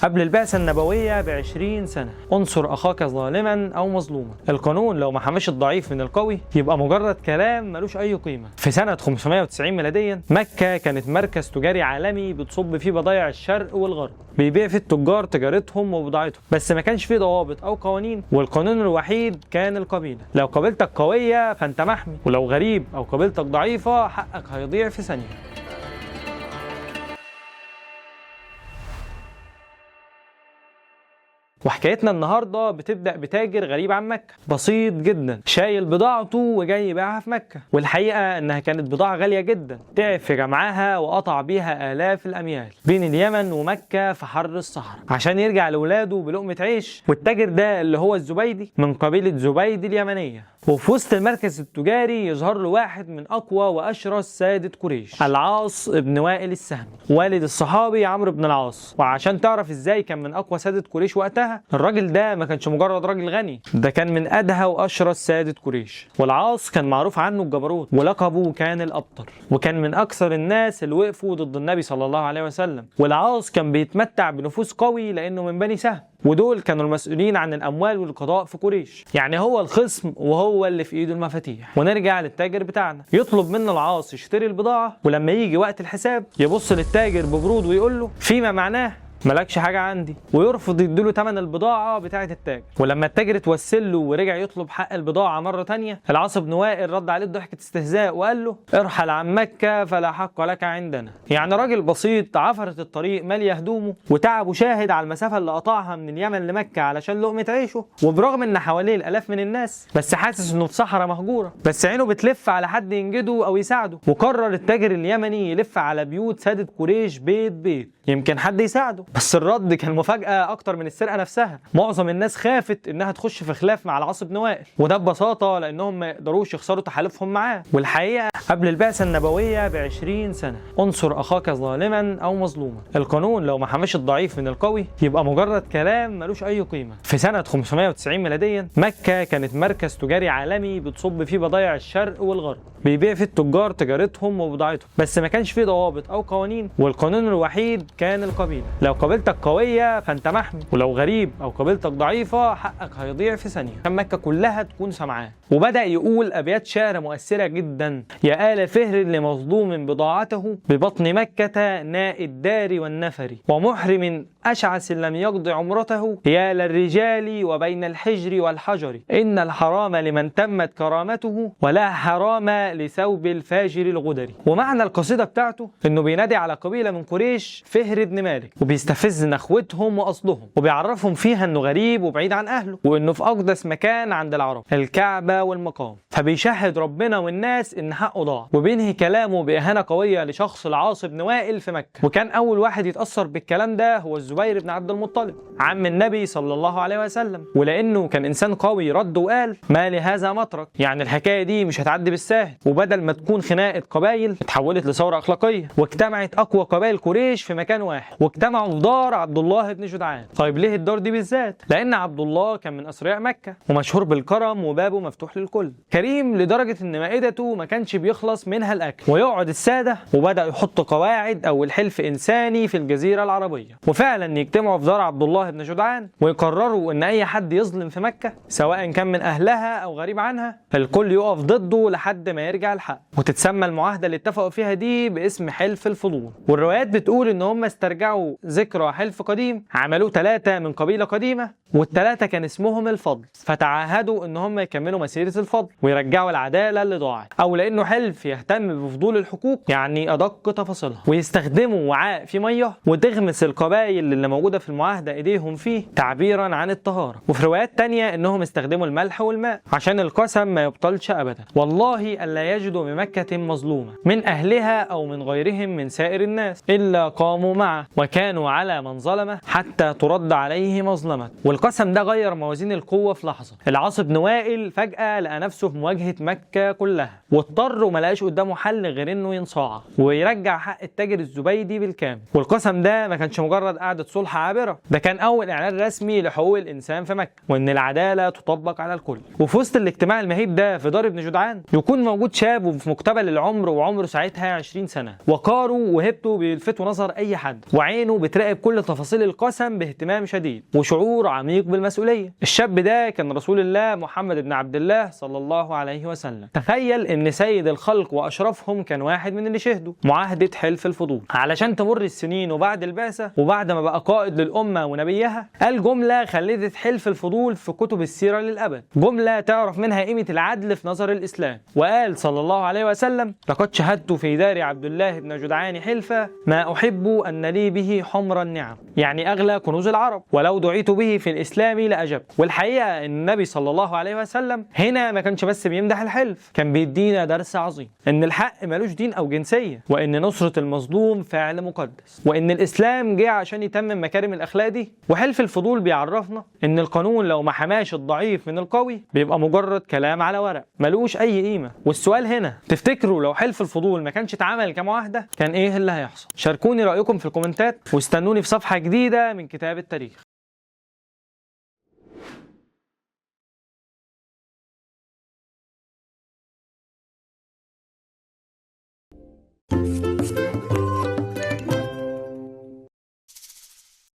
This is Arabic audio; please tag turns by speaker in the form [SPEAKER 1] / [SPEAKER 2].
[SPEAKER 1] قبل البعثة النبوية ب20 سنة. انصر أخاك ظالما أو مظلوما. القانون لو ما حماش الضعيف من القوي يبقى مجرد كلام ملوش أي قيمة. في سنة 590 ميلاديا مكة كانت مركز تجاري عالمي بتصب فيه بضائع الشرق والغرب، بيبيع فيه التجار تجارتهم وبضاعتهم، بس ما كانش فيه ضوابط أو قوانين، والقانون الوحيد كان القبيلة. لو قبيلتك قوية فأنت محمي، ولو غريب أو قبيلتك ضعيفة حقك هيضيع في ثانية. وحكايتنا النهارده بتبدأ بتاجر غريب عن مكة، بسيط جدا، شايل بضاعته وجاي يبيعها في مكة، والحقيقة انها كانت بضاعة غالية جدا، تعب في جمعها وقطع بيها آلاف الأميال بين اليمن ومكة في حر الصحراء عشان يرجع لولاده بلقمة عيش. والتاجر ده اللي هو الزبيدي من قبيلة زبيد اليمنية. وفي وسط المركز التجاري يظهر له واحد من أقوى وأشرس سادة قريش، العاص ابن وائل السهمي، والد الصحابي عمرو بن العاص. وعشان تعرف ازاي كان من أقوى سادة قريش وقتها، الراجل ده ما كانش مجرد راجل غني، ده كان من أدهى وأشرس سادة قريش. والعاص كان معروف عنه الجبروت، ولقبه كان الأبطر، وكان من أكثر الناس اللي وقفوا ضد النبي صلى الله عليه وسلم. والعاص كان بيتمتع بنفوذ قوي لأنه من بني سهم، ودول كانوا المسؤولين عن الأموال والقضاء في قريش، يعني هو الخصم وهو اللي في ايده المفاتيح. ونرجع للتاجر بتاعنا، يطلب منه العاص يشتري البضاعة، ولما يجي وقت الحساب يبص للتاجر ببرود ويقول له فيما معناه مالكش حاجة عندي، ويرفض يديله ثمن البضاعة بتاعة التاجر. ولما التاجر اتوسل له ورجع يطلب حق البضاعة مرة تانية، العاص بن وائل رد عليه بضحكة استهزاء وقال له ارحل عن مكة فلا حق لك عندنا. يعني راجل بسيط عفرت الطريق مالية هدومه وتعبه شاهد على المسافة اللي قطعها من اليمن لمكة علشان لقمة عيشه، وبرغم ان حواليه الالاف من الناس بس حاسس انه في صحراء مهجورة، بس عينه بتلف على حد ينجده او يساعده. وقرر التاجر اليمني يلف على بيوت سادة قريش بيت بيت يمكن حد يساعده. بس الرد كان مفاجأة أكتر من السرقة نفسها. معظم الناس خافت إنها تخش في خلاف مع العاص بن وائل، وده ببساطة لأنهم ما يقدروش يخسروا تحالفهم معاه. والحقيقة قبل البعثة النبوية ب20 سنة، انصر أخاك ظالما أو مظلوما. القانون لو ما حماش الضعيف من القوي يبقى مجرد كلام ملوش أي قيمة. في سنة 590 ميلاديا مكة كانت مركز تجاري عالمي بتصب فيه بضائع الشرق والغرب، بيبيع فيه التجار تجارتهم وبضاعتهم، بس ما كانش فيه ضوابط أو قوانين، والقانون الوحيد كان القبيلة. لو قبيلتك قوية فأنت محمي، ولو غريب أو قبيلتك ضعيفة حقك هيضيع في ثانية. كان مكة كلها تكون سمعاه. وبدأ يقول أبيات شعر مؤثرة جدا: يا آل فهر لمظلوم بضاعته، ببطن مكة ناء الدار والنفر، ومحرم أشعث لم يقض عمرته، يا للرجال وبين الحجر والحجر، إن الحرام لمن تمت كرامته، ولا حرام لثوب الفاجر الغدري. ومعنى القصيدة بتاعته إنه بينادي على قبيلة من قريش فهر بن مالك، وبيستفز نخوتهم وأصلهم، وبيعرفهم فيها إنه غريب وبعيد عن أهله، وإنه في أقدس مكان عند العرب، الكعبة والمقام. فبيشهد ربنا والناس إن حقه ضاع، وبينهي كلامه بإهانة قوية لشخص العاص بن وائل في مكة. وكان أول واحد يتأثر بالكلام ده هو الزبير بن عبد المطلب عم النبي صلى الله عليه وسلم، ولأنه كان إنسان قوي رد وقال ما لهذا مترك، يعني الحكاية دي مش هتعدي بالساهل. وبدل ما تكون خناقة قبائل اتحولت لثورة أخلاقية، واجتمعت أقوى قبائل قريش في مكان واحد، واجتمعوا في دار عبد الله بن جدعان. طيب ليه الدار دي بالذات؟ لأن عبد الله كان من أثرياء مكة ومشهور بالكرم وبابه مفتوح للكل، كريم لدرجة إن مائدته ما كانش بيخلص منها الأكل. ويقعد السادة وبدأ يحط قواعد أو الحلف إنساني في الجزيرة العربية، وفعلا يجتمعوا في دار عبد الله بن جدعان ويقرروا إن أي حد يظلم في مكة سواء كان من أهلها أو غريب عنها الكل يقف ضده لحد ما يرجع الحق. وتتسمى المعاهدة اللي اتفقوا فيها دي باسم حلف الفضول. والروايات بتقول إن هم استرجعوا ذكرى حلف قديم عملوه 3 من قبيلة قديمة، وال3 كان اسمهم الفضل، فتعاهدوا إن هم يكملوا مسيرة الفضل ويرجعوا العدالة اللي ضاعت، أو لأنه حلف يهتم بفضول الحقوق يعني أدق تفاصيلها، ويستخدموا وعاء في مية وتغمس القبائل اللي موجودة في المعاهدة إيديهم فيه تعبيرا عن الطهارة. وفي روايات تانية إنهم استخدموا الملح والماء عشان القسم ما يبطلش أبدا. والله ألا يجدوا بمكة مظلومة من أهلها أو من غيرهم من سائر الناس إلا قاموا معه وكانوا على من ظلمه حتى ترد عليه مظلمة. والقسم ده غير موازين القوة في لحظة. العاص بن وائل فجأة لقى نفسه في مواجهة مكة كلها، واضطر وما لقاش قدامه حل غير إنه ينصاع ويرجع حق التاجر الزبيدي بالكامل. والقسم ده ما كانش مجرد قعدة إرادة صلح عابرة. ده كان أول إعلان رسمي لحقوق الإنسان في مكة، وإن العدالة تطبق على الكل. وفي وسط الاجتماع المهيب ده في دار ابن جدعان يكون موجود شاب في مقتبل العمر، وعمره ساعتها 20 سنة، وقاره وهبته بيلفتوا نظر أي حد، وعينه بتراقب كل تفاصيل القسم باهتمام شديد وشعور عميق بالمسؤولية. الشاب ده كان رسول الله محمد بن عبد الله صلى الله عليه وسلم. تخيل إن سيد الخلق وأشرفهم كان واحد من اللي شهدوا معاهدة حلف الفضول. علشان تمر السنين وبعد البعثة وبعد ما بقى قائد للأمة ونبيها، قال جملة خلدت حلف الفضول في كتب السيرة للأبد، جملة تعرف منها قيمة العدل في نظر الإسلام. وقال صلى الله عليه وسلم: لقد شهدت في دار عبد الله بن جدعان حلفا ما أحب أن لي به حمر النعم، يعني أغلى كنوز العرب، ولو دعيت به في الإسلام لأجبت. والحقيقة إن النبي صلى الله عليه وسلم هنا ما كانش بس بيمدح الحلف، كان بيدينا درس عظيم، إن الحق ملوش دين أو جنسية، وإن نصرة المظلوم فعل مقدس، وإن الإسلام جه عشان يتمم مكارم الأخلاق دي. وحلف الفضول بيعرفنا إن القانون لو ما حماش الضعيف من القوي بيبقى مجرد كلام على ورق ملوش أي قيمة. والسؤال هنا، تفتكروا لو حلف الفضول ما كانش اتعمل كمعاهدة كان إيه اللي هيحصل؟ شاركوني رأيكم في الكومنتات، واستنوني في صفحة جديدة من كتاب التاريخ.